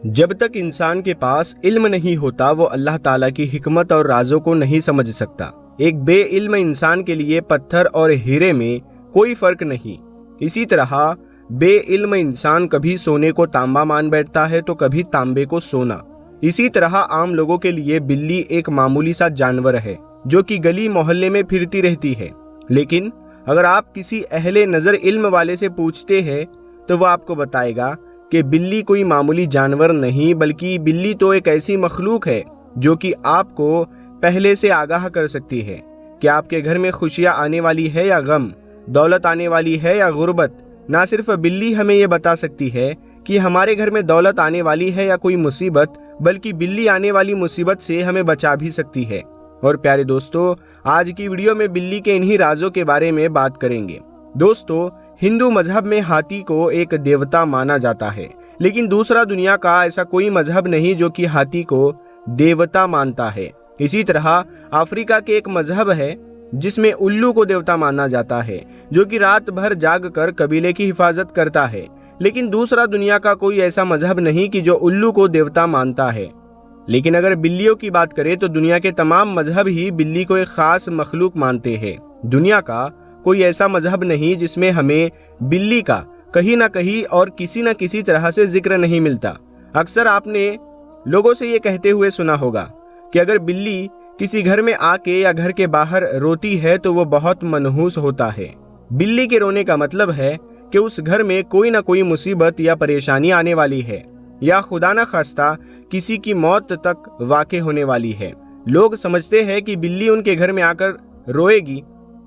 جب تک انسان کے پاس علم نہیں ہوتا وہ اللہ تعالیٰ کی حکمت اور رازوں کو نہیں سمجھ سکتا۔ ایک بے علم انسان کے لیے پتھر اور ہیرے میں کوئی فرق نہیں۔ اسی طرح بے علم انسان کبھی سونے کو تانبا مان بیٹھتا ہے تو کبھی تانبے کو سونا۔ اسی طرح عام لوگوں کے لیے بلی ایک معمولی سا جانور ہے جو کہ گلی محلے میں پھرتی رہتی ہے، لیکن اگر آپ کسی اہل نظر علم والے سے پوچھتے ہیں تو وہ آپ کو بتائے گا کہ بلی کوئی معمولی جانور نہیں بلکہ بلی تو ایک ایسی مخلوق ہے جو کہ آپ کو پہلے سے آگاہ کر سکتی ہے کہ آپ کے گھر میں خوشیاں آنے والی ہے یا غم، دولت آنے والی ہے یا غربت۔ نہ صرف بلی ہمیں یہ بتا سکتی ہے کہ ہمارے گھر میں دولت آنے والی ہے یا کوئی مصیبت، بلکہ بلی آنے والی مصیبت سے ہمیں بچا بھی سکتی ہے۔ اور پیارے دوستو، آج کی ویڈیو میں بلی کے انہی رازوں کے بارے میں بات کریں گے۔ دوستو، ہندو مذہب میں ہاتھی کو ایک دیوتا مانا جاتا ہے، لیکن دوسرا دنیا کا ایسا کوئی مذہب نہیں جو کہ ہاتھی کو دیوتا مانتا ہے۔ اسی طرح افریقہ کے ایک مذہب ہے جس میں الو کو دیوتا مانا جاتا ہے جو کہ رات بھر جاگ کر قبیلے کی حفاظت کرتا ہے، لیکن دوسرا دنیا کا کوئی ایسا مذہب نہیں کہ جو الو کو دیوتا مانتا ہے۔ لیکن اگر بلیوں کی بات کریں تو دنیا کے تمام مذہب ہی بلی کو ایک خاص مخلوق مانتے ہیں۔ دنیا کا کوئی ایسا مذہب نہیں جس میں ہمیں بلی کا کہیں نہ کہیں اور کسی نہ کسی طرح سے ذکر نہیں ملتا۔ اکثر آپ نے لوگوں سے یہ کہتے ہوئے سنا ہوگا کہ اگر بلی کسی گھر میں آ کے یا گھر کے باہر روتی ہے تو وہ بہت منحوس ہوتا ہے۔ بلی کے رونے کا مطلب ہے کہ اس گھر میں کوئی نہ کوئی مصیبت یا پریشانی آنے والی ہے، یا خدا نہ خواستہ کسی کی موت تک واقع ہونے والی ہے۔ لوگ سمجھتے ہیں کہ بلی ان کے گھر میں آ کر روئے گی،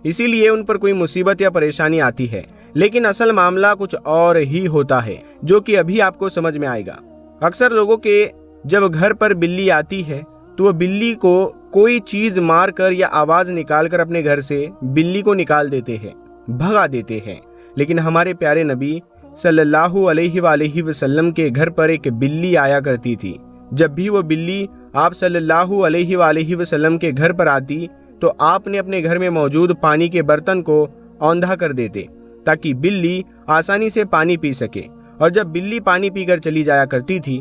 اسی لیے ان پر کوئی مصیبت یا پریشانی آتی ہے، لیکن اصل معاملہ کچھ اور ہی ہوتا ہے جو کہ ابھی آپ کو سمجھ میں آئے گا۔ اکثر لوگوں کے جب گھر پر بلی آتی ہے تو وہ بلی کو کوئی چیز مار کر یا آواز نکال کر اپنے گھر سے بلی کو نکال دیتے ہیں، بھگا دیتے ہیں، لیکن ہمارے پیارے نبی صلی اللہ علیہ وآلہ وسلم کے گھر پر ایک بلی آیا کرتی تھی۔ جب بھی وہ بلی آپ صلی اللہ علیہ وآلہ وسلم کے گھر پر آتی تو آپ نے اپنے گھر میں موجود پانی کے برتن کو اوندھا کر دیتے تاکہ بلی آسانی سے پانی پی سکے، اور جب بلی پانی پی کر چلی جایا کرتی تھی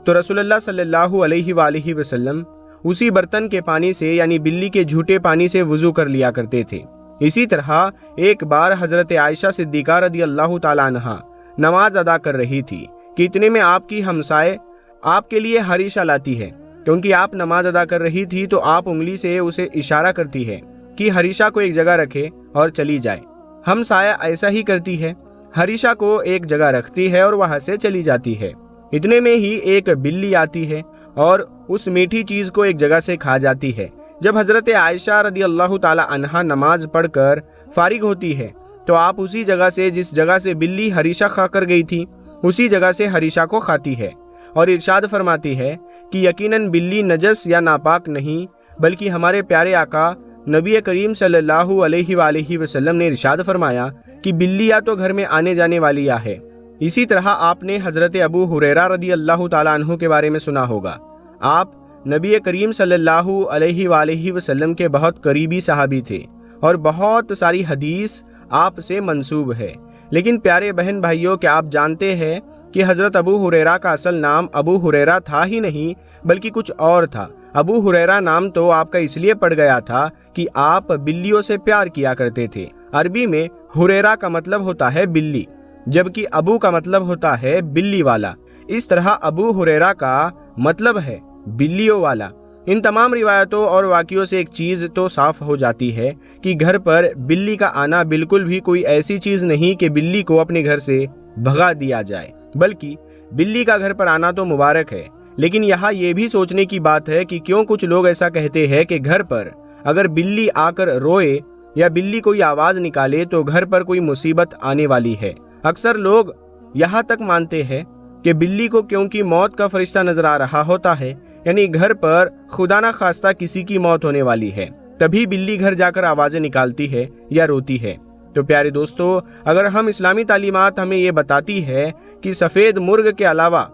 تو رسول اللہ صلی اللہ علیہ وآلہ وسلم اسی برتن کے پانی سے یعنی بلی کے جھوٹے پانی سے وضو کر لیا کرتے تھے۔ اسی طرح ایک بار حضرت عائشہ صدیقہ رضی اللہ تعالیٰ عنہا نماز ادا کر رہی تھی کہ اتنے میں آپ کی ہمسائے آپ کے لیے ہریشہ لاتی ہے۔ کیونکہ آپ نماز ادا کر رہی تھی تو آپ انگلی سے اسے اشارہ کرتی ہے کہ ہریشہ کو ایک جگہ رکھے اور چلی جائے۔ ہمسایہ ایسا ہی کرتی ہے، ہریشہ کو ایک جگہ رکھتی ہے اور وہاں سے چلی جاتی ہے۔ اتنے میں ہی ایک بلی آتی ہے اور اس میٹھی چیز کو ایک جگہ سے کھا جاتی ہے۔ جب حضرت عائشہ رضی اللہ تعالی عنہا نماز پڑھ کر فارغ ہوتی ہے تو آپ اسی جگہ سے جس جگہ سے بلی ہریشہ کھا کر گئی تھی اسی جگہ سے ہریشہ کو کھاتی ہے اور ارشاد فرماتی ہے کہ یقیناً بلی نجس یا ناپاک نہیں بلکہ ہمارے پیارے آقا نبی کریم صلی اللہ علیہ وآلہ وسلم نے ارشاد فرمایا کہ بلی یا تو گھر میں آنے جانے والی ہے۔ اسی طرح آپ نے حضرت ابو ہریرہ رضی اللہ تعالیٰ عنہ کے بارے میں سنا ہوگا۔ آپ نبی کریم صلی اللہ علیہ وآلہ وسلم کے بہت قریبی صحابی تھے اور بہت ساری حدیث آپ سے منسوب ہے، لیکن پیارے بہن بھائیوں، کیا آپ جانتے ہیں کہ حضرت ابو ہریرہ کا اصل نام ابو ہریرہ تھا ہی نہیں بلکہ کچھ اور تھا۔ ابو ہریرہ نام تو آپ کا اس لیے پڑ گیا تھا کہ آپ بلیوں سے پیار کیا کرتے تھے۔ عربی میں ہریرہ کا مطلب ہوتا ہے بلی، جبکہ ابو کا مطلب ہوتا ہے بلی والا۔ اس طرح ابو ہریرہ کا مطلب ہے بلیوں والا۔ ان تمام روایتوں اور واقعوں سے ایک چیز تو صاف ہو جاتی ہے کہ گھر پر بلی کا آنا بالکل بھی کوئی ایسی چیز نہیں کہ بلی کو اپنے گھر سے بھگا دیا جائے، بلکہ بلی کا گھر پر آنا تو مبارک ہے۔ لیکن یہاں یہ بھی سوچنے کی بات ہے کہ کیوں کچھ لوگ ایسا کہتے ہیں کہ گھر پر اگر بلی آ کر روئے یا بلی کوئی آواز نکالے تو گھر پر کوئی مصیبت آنے والی ہے۔ اکثر لوگ یہاں تک مانتے ہیں کہ بلی کو کیونکہ موت کا فرشتہ نظر آ رہا ہوتا ہے، یعنی گھر پر خدا نہ خواستہ کسی کی موت ہونے والی ہے، تبھی بلی گھر جا کر آوازیں نکالتی ہے یا روتی ہے۔ تو پیارے دوستو، اگر ہم اسلامی تعلیمات ہمیں یہ بتاتی ہے کہ سفید مرغ کے علاوہ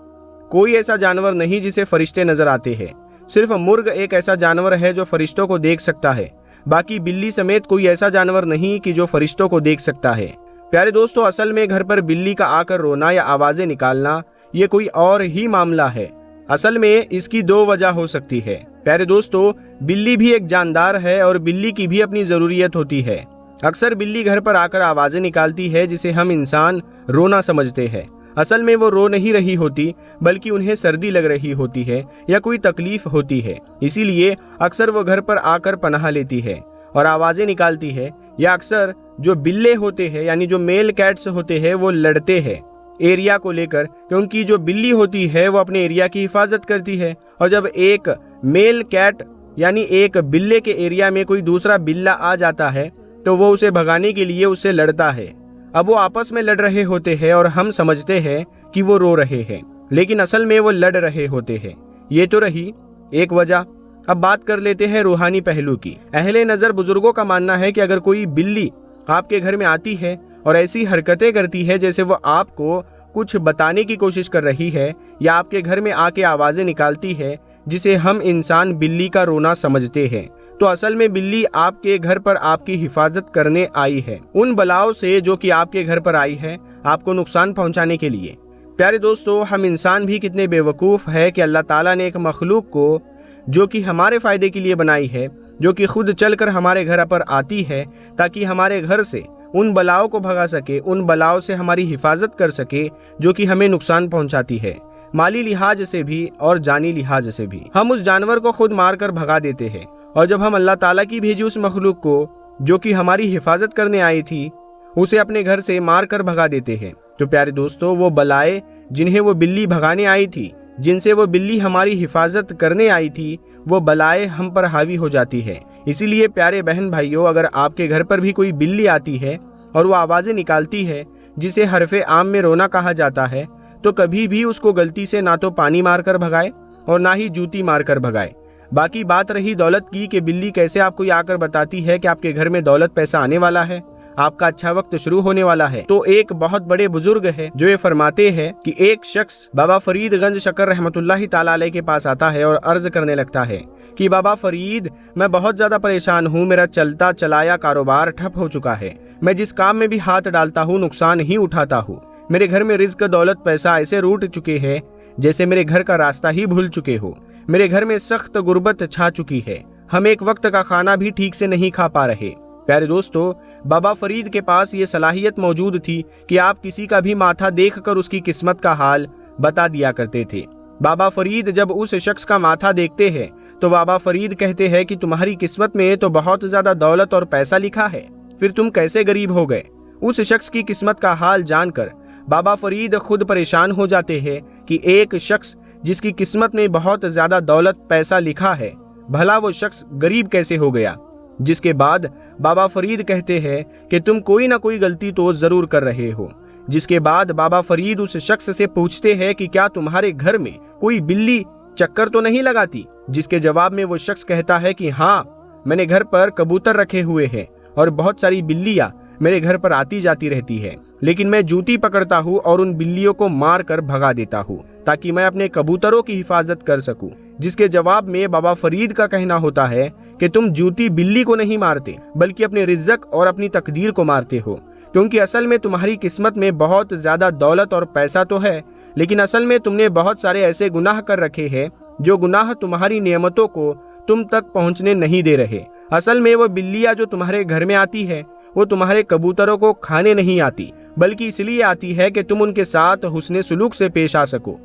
کوئی ایسا جانور نہیں جسے فرشتے نظر آتے ہیں، صرف مرغ ایک ایسا جانور ہے جو فرشتوں کو دیکھ سکتا ہے، باقی بلی سمیت کوئی ایسا جانور نہیں کہ جو فرشتوں کو دیکھ سکتا ہے۔ پیارے دوستو، اصل میں گھر پر بلی کا آ کر رونا یا آوازیں نکالنا یہ کوئی اور ہی معاملہ ہے۔ اصل میں اس کی دو وجہ ہو سکتی ہے۔ پیارے دوستو، بلی بھی ایک جاندار ہے اور بلی کی بھی اپنی ضروریت ہوتی ہے۔ اکثر بلی گھر پر آ کر آوازیں نکالتی ہے جسے ہم انسان رونا سمجھتے ہیں۔ اصل میں وہ رو نہیں رہی ہوتی، بلکہ انہیں سردی لگ رہی ہوتی ہے یا کوئی تکلیف ہوتی ہے، اسی لیے اکثر وہ گھر پر آ کر پناہ لیتی ہے اور آوازیں نکالتی ہے۔ یا اکثر جو بلے ہوتے ہیں یعنی جو میل کیٹس ہوتے ہیں وہ لڑتے ہیں ایریا کو لے کر، کیونکہ جو بلی ہوتی ہے وہ اپنے ایریا کی حفاظت کرتی ہے، اور جب ایک میل کیٹ یعنی ایک بلے کے ایریا میں کوئی دوسرا بلا آ جاتا ہے تو وہ اسے بھگانے کے لیے اس سے لڑتا ہے۔ اب وہ آپس میں لڑ رہے ہوتے ہیں اور ہم سمجھتے ہیں کہ وہ رو رہے ہیں، لیکن اصل میں وہ لڑ رہے ہوتے ہیں۔ یہ تو رہی ایک وجہ۔ اب بات کر لیتے ہیں روحانی پہلو کی۔ اہل نظر بزرگوں کا ماننا ہے کہ اگر کوئی بلی آپ کے گھر میں آتی ہے اور ایسی حرکتیں کرتی ہے جیسے وہ آپ کو کچھ بتانے کی کوشش کر رہی ہے، یا آپ کے گھر میں آ کے آوازیں نکالتی ہے جسے ہم انسان بلی کا رونا سمجھتے ہیں، تو اصل میں بلی آپ کے گھر پر آپ کی حفاظت کرنے آئی ہے، ان بلاؤں سے جو کہ آپ کے گھر پر آئی ہے آپ کو نقصان پہنچانے کے لیے۔ پیارے دوستو، ہم انسان بھی کتنے بے وقوف ہے کہ اللہ تعالیٰ نے ایک مخلوق کو جو کہ ہمارے فائدے کے لیے بنائی ہے، جو کہ خود چل کر ہمارے گھر پر آتی ہے تاکہ ہمارے گھر سے ان بلاؤں کو بھگا سکے، ان بلاؤں سے ہماری حفاظت کر سکے جو کہ ہمیں نقصان پہنچاتی ہے، مالی لحاظ سے بھی اور جانی لحاظ سے بھی۔ ہم اس جانور کو خود مار کر بھگا دیتے ہیں، اور جب ہم اللہ تعالیٰ کی بھیجی اس مخلوق کو جو کہ ہماری حفاظت کرنے آئی تھی اسے اپنے گھر سے مار کر بھگا دیتے ہیں، تو پیارے دوستو وہ بلائیں جنہیں وہ بلی بھگانے آئی تھی، جن سے وہ بلی ہماری حفاظت کرنے آئی تھی، وہ بلائیں ہم پر حاوی ہو جاتی ہے۔ اسی لیے پیارے بہن بھائیوں، اگر آپ کے گھر پر بھی کوئی بلی آتی ہے اور وہ آوازیں نکالتی ہے جسے حرف عام میں رونا کہا جاتا ہے، تو کبھی بھی اس کو غلطی سے نہ تو پانی مار کر بھگائے اور نہ ہی جوتی مار کر بھگائے۔ باقی بات رہی دولت کی کہ بلی کیسے آپ کو آ کر بتاتی ہے کہ آپ کے گھر میں دولت پیسہ آنے والا ہے، آپ کا اچھا وقت شروع ہونے والا ہے، تو ایک بہت بڑے بزرگ ہے جو یہ فرماتے ہیں کہ ایک شخص بابا فرید گنج شکر رحمۃ اللہ تعالی علیہ کے پاس آتا ہے اور عرض کرنے لگتا ہے کہ بابا فرید، میں بہت زیادہ پریشان ہوں، میرا چلتا چلایا کاروبار ٹھپ ہو چکا ہے، میں جس کام میں بھی ہاتھ ڈالتا ہوں نقصان ہی اٹھاتا ہوں، میرے گھر میں رزق دولت پیسہ ایسے روٹ چکے ہیں جیسے میرے گھر کا راستہ ہی بھول چکے ہو، میرے گھر میں سخت غربت چھا چکی ہے، ہم ایک وقت کا کھانا بھی ٹھیک سے نہیں کھا پا رہے۔ پیارے دوستو، بابا فرید کے پاس یہ صلاحیت موجود تھی کہ آپ کسی کا بھی ماتھا دیکھ کر اس کی قسمت کا حال بتا دیا کرتے تھے۔ بابا فرید جب اس شخص کا ماتھا دیکھتے ہیں تو بابا فرید کہتے ہیں کہ تمہاری قسمت میں تو بہت زیادہ دولت اور پیسہ لکھا ہے، پھر تم کیسے غریب ہو گئے؟ اس شخص کی قسمت کا حال جان کر بابا فرید خود پریشان ہو جاتے ہیں کہ ایک شخص جس کی قسمت میں بہت زیادہ دولت پیسہ لکھا ہے، بھلا وہ شخص غریب کیسے ہو گیا؟ جس کے بعد بابا فرید کہتے ہیں کہ تم کوئی نہ کوئی غلطی تو ضرور کر رہے ہو۔ جس کے بعد بابا فرید اس شخص سے پوچھتے ہیں کہ کیا تمہارے گھر میں کوئی بلی چکر تو نہیں لگاتی؟ جس کے جواب میں وہ شخص کہتا ہے کہ ہاں، میں نے گھر پر کبوتر رکھے ہوئے ہیں اور بہت ساری بلیاں میرے گھر پر آتی جاتی رہتی ہے، لیکن میں جوتی پکڑتا ہوں اور ان بلیوں کو مار کر بھگا دیتا ہوں تاکہ میں اپنے کبوتروں کی حفاظت کر سکوں۔ جس کے جواب میں بابا فرید کا کہنا ہوتا ہے کہ تم جوتی بلی کو نہیں مارتے بلکہ اپنے رزق اور اپنی تقدیر کو مارتے ہو، کیونکہ اصل میں تمہاری قسمت میں بہت زیادہ دولت اور پیسہ تو ہے، لیکن اصل میں تم نے بہت سارے ایسے گناہ کر رکھے ہیں جو گناہ تمہاری نعمتوں کو تم تک پہنچنے نہیں دے رہے۔ اصل میں وہ بلیاں جو تمہارے گھر میں آتی ہے وہ تمہارے کبوتروں کو کھانے نہیں آتی، بلکہ اس لیے آتی ہے کہ تم ان کے ساتھ حسن سلوک سے پیش آ سکو۔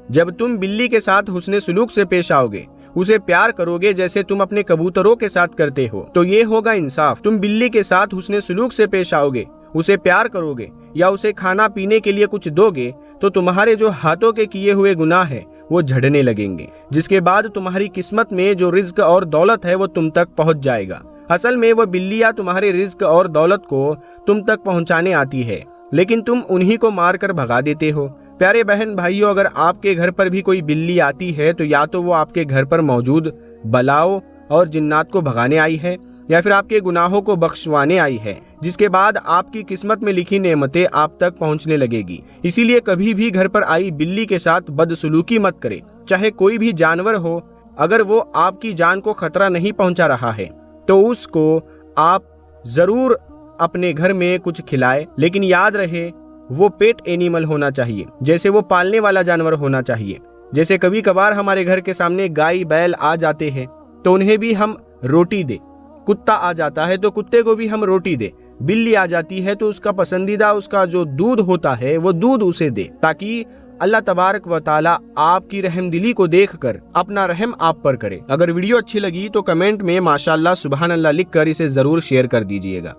جب تم بلی کے ساتھ حسن سلوک سے پیش آؤ گے، اسے پیار کرو گے جیسے تم اپنے کبوتروں کے ساتھ کرتے ہو، تو یہ ہوگا انصاف۔ تم بلی کے ساتھ حسن سلوک سے پیش آؤ گے، اسے پیار کرو گے یا اسے کھانا پینے کے لیے کچھ دو گے، تو تمہارے جو ہاتھوں کے کیے ہوئے گناہ ہیں وہ جھڑنے لگیں گے، جس کے بعد تمہاری قسمت میں جو رزق اور دولت ہے وہ تم تک پہنچ جائے گا۔ اصل میں وہ بلیاں تمہارے رزق اور دولت کو تم تک پہنچانے آتی ہے، لیکن تم انہی کو مار کر بھگا دیتے ہو۔ پیارے بہن بھائیوں، اگر آپ کے گھر پر بھی کوئی بلی آتی ہے تو یا تو وہ آپ کے گھر پر موجود بلاؤں اور جنات کو بھگانے آئی ہے یا پھر آپ کے گناہوں کو بخشوانے آئی ہے، جس کے بعد آپ کی قسمت میں لکھی نعمتیں آپ تک پہنچنے لگے گی۔ اسی لیے کبھی بھی گھر پر آئی بلی کے ساتھ بدسلوکی مت کرے، چاہے کوئی بھی جانور ہو، اگر وہ آپ کی جان کو خطرہ نہیں پہنچا رہا ہے تو اس کو آپ ضرور اپنے گھر میں کچھ کھلائے، لیکن یاد رہے وہ پیٹ اینیمل ہونا چاہیے، جیسے وہ پالنے والا جانور ہونا چاہیے۔ جیسے کبھی کبھار ہمارے گھر کے سامنے گائے بیل آ جاتے ہیں تو انہیں بھی ہم روٹی دیں، کتا آ جاتا ہے تو کتے کو بھی ہم روٹی دیں، بلی آ جاتی ہے تو اس کا پسندیدہ اس کا جو دودھ ہوتا ہے وہ دودھ اسے دے، تاکہ اللہ تبارک و تعالی آپ کی رحم دلی کو دیکھ کر اپنا رحم آپ پر کرے۔ اگر ویڈیو اچھی لگی تو کمنٹ میں ماشاءاللہ سبحان اللہ لکھ کر اسے ضرور شیئر کر دیجئے گا۔